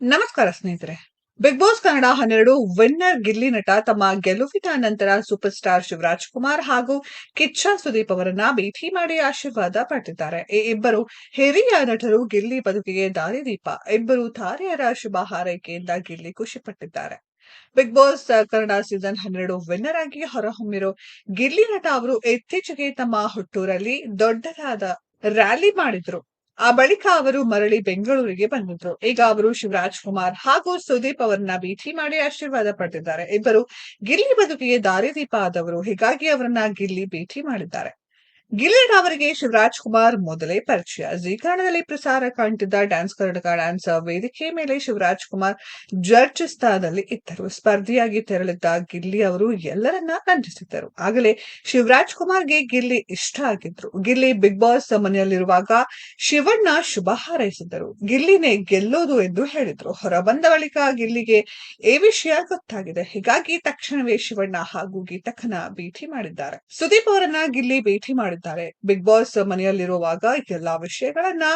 ನಮಸ್ಕಾರ ಸ್ನೇಹಿತರೆ. Bigg boss Kannada 12 winner Gilli Nata ತಮ್ಮ ಗೆಲುವಿನ ನಂತರ ಸೂಪರ್ ಸ್ಟಾರ್ ಶಿವರಾಜ್ ಕುಮಾರ್ ಹಾಗೂ ಕಿಚ್ಚ ಸುದೀಪ್ ಅವರನ್ನ ಭೇಟಿ ಮಾಡಿ ಆಶೀರ್ವಾದ ಪಡೆದಿದ್ದಾರೆ. ಈ ಇಬ್ಬರು ಹಿರಿಯ ನಟರು ಗಿಲ್ಲಿ ಬದುಕಿಗೆ ದಾರಿದೀಪ. ಇಬ್ಬರು ತಾರೆಯರ ಶುಭ ಹಾರೈಕೆಯಿಂದ ಗಿಲ್ಲಿ ಖುಷಿಪಟ್ಟಿದ್ದಾರೆ. Big boss Kannada season 12 winner ಆಗಿ ಹೊರಹೊಮ್ಮಿರೋ ಗಿಲ್ಲಿ ನಟ ಅವರು ಇತ್ತೀಚೆಗೆ ತಮ್ಮ ಹುಟ್ಟೂರಲ್ಲಿ ದೊಡ್ಡದಾದ ರ್ಯಾಲಿ ಮಾಡಿದ್ರು. ಆ ಬಳಿಕ ಅವರು ಮರಳಿ ಬೆಂಗಳೂರಿಗೆ ಬಂದಿದ್ರು. ಈಗ ಅವರು ಶಿವರಾಜ್ ಕುಮಾರ್ ಹಾಗೂ ಸುದೀಪ್ ಅವರನ್ನ ಭೇಟಿ ಮಾಡಿ ಆಶೀರ್ವಾದ ಪಡೆದಿದ್ದಾರೆ. ಇಬ್ಬರು ಗಿಲ್ಲಿ ಬದುಕಿಗೆ ದಾರಿದೀಪ ಆದವರು. ಹೀಗಾಗಿ ಅವರನ್ನ ಗಿಲ್ಲಿ ಭೇಟಿ ಮಾಡಿದ್ದಾರೆ. ಗಿಲ್ಲಿ ಅವರಿಗೆ ಶಿವರಾಜ್ ಕುಮಾರ್ ಮೊದಲೇ ಪರಿಚಯ. ಜೀ ಕನ್ನಡದಲ್ಲಿ ಪ್ರಸಾರ ಕಾಣ್ತಿದ್ದ ಡ್ಯಾನ್ಸ್ ಕರ್ನಾಟಕ ಡ್ಯಾನ್ಸ್ ವೇದಿಕೆ ಮೇಲೆ ಶಿವರಾಜ್ ಕುಮಾರ್ ಜಡ್ಜ್ ಸ್ಥಾನದಲ್ಲಿ ಇದ್ದರು. ಸ್ಪರ್ಧಿಯಾಗಿ ತೆರಳಿದ್ದ ಗಿಲ್ಲಿ ಅವರು ಎಲ್ಲರನ್ನ ರಂಜಿಸಿದ್ದರು. ಆಗಲೇ ಶಿವರಾಜ್ ಕುಮಾರ್ಗೆ ಗಿಲ್ಲಿ ಇಷ್ಟ ಆಗಿದ್ರು. ಗಿಲ್ಲಿ ಬಿಗ್ ಬಾಸ್ ಮನೆಯಲ್ಲಿರುವಾಗ ಶಿವಣ್ಣ ಶುಭ ಹಾರೈಸಿದ್ದರು. ಗಿಲ್ಲಿನೇ ಗೆಲ್ಲೋದು ಎಂದು ಹೇಳಿದ್ರು. ಹೊರಬಂದ ಬಳಿಕ ಗಿಲ್ಲಿಗೆ ಈ ವಿಷಯ ಗೊತ್ತಾಗಿದೆ. ಹೀಗಾಗಿ ತಕ್ಷಣವೇ ಶಿವಣ್ಣ ಹಾಗೂ ಗೀತಕ್ಕನ ಭೇಟಿ ಮಾಡಿದ್ದಾರೆ. ಸುದೀಪ್ ಅವರನ್ನ ಗಿಲ್ಲಿ ಭೇಟಿ ಮಾಡಿದ್ದಾರೆ. ಬಿಗ್ ಬಾಸ್ ಮನೆಯಲ್ಲಿರುವಾಗ ಎಲ್ಲಾ ವಿಷಯಗಳನ್ನ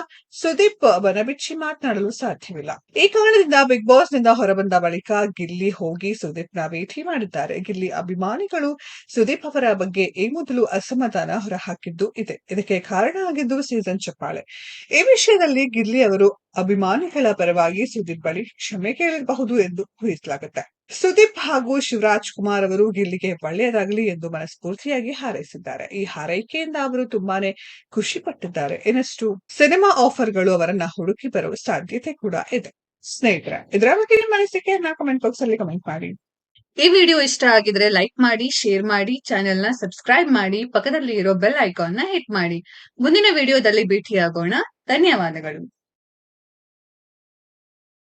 ಸುದೀಪ್ ಮನಬಿಚ್ಚಿ ಮಾತನಾಡಲು ಸಾಧ್ಯವಿಲ್ಲ. ಈ ಕಾರಣದಿಂದ ಬಿಗ್ ಬಾಸ್ ನಿಂದ ಹೊರಬಂದ ಬಳಿಕ ಗಿಲ್ಲಿ ಹೋಗಿ ಸುದೀಪ್ ನ ಭೇಟಿ ಮಾಡಿದ್ದಾರೆ. ಗಿಲ್ಲಿ ಅಭಿಮಾನಿಗಳು ಸುದೀಪ್ ಅವರ ಬಗ್ಗೆ ಈ ಮೊದಲು ಅಸಮಾಧಾನ ಹೊರಹಾಕಿದ್ದು ಇದೆ. ಇದಕ್ಕೆ ಕಾರಣ ಆಗಿದ್ದು ಸೀಸನ್ ಚಪ್ಪಾಳೆ. ಈ ವಿಷಯದಲ್ಲಿ ಗಿಲ್ಲಿ ಅವರು ಅಭಿಮಾನಿಗಳ ಪರವಾಗಿ ಸುದೀಪ್ ಬಳಿ ಕ್ಷಮೆ ಕೇಳಿರಬಹುದು ಎಂದು ಊಹಿಸಲಾಗುತ್ತೆ. ಸುದೀಪ್ ಹಾಗೂ ಶಿವರಾಜ್ ಕುಮಾರ್ ಅವರು ಗಿಲ್ಲಿಗೆ ಒಳ್ಳೆಯದಾಗಲಿ ಎಂದು ಮನಸ್ಫೂರ್ತಿಯಾಗಿ ಹಾರೈಸಿದ್ದಾರೆ. ಈ ಹಾರೈಕೆಯಿಂದ ಅವರು ತುಂಬಾನೇ ಖುಷಿ ಪಟ್ಟಿದ್ದಾರೆ. ಇನ್ನಷ್ಟು ಸಿನಿಮಾ ಆಫರ್ಗಳು ಅವರನ್ನ ಹುಡುಕಿ ಬರುವ ಸಾಧ್ಯತೆ ಕೂಡ ಇದೆ. ಸ್ನೇಹಿತರೆ, ಇದರ ಬಗ್ಗೆ ನಿಮ್ಮ ಅನಿಸಿಕೆಯನ್ನ ಕಮೆಂಟ್ ಬಾಕ್ಸ್ ಅಲ್ಲಿ ಕಮೆಂಟ್ ಮಾಡಿ. ಈ ವಿಡಿಯೋ ಇಷ್ಟ ಆಗಿದ್ರೆ ಲೈಕ್ ಮಾಡಿ, ಶೇರ್ ಮಾಡಿ, ಚಾನೆಲ್ ನ ಸಬ್ಸ್ಕ್ರೈಬ್ ಮಾಡಿ, ಪಕ್ಕದಲ್ಲಿ ಇರೋ ಬೆಲ್ ಐಕಾನ್ ನ ಹಿಟ್ ಮಾಡಿ. ಮುಂದಿನ ವಿಡಿಯೋದಲ್ಲಿ ಭೇಟಿಯಾಗೋಣ. ಧನ್ಯವಾದಗಳು.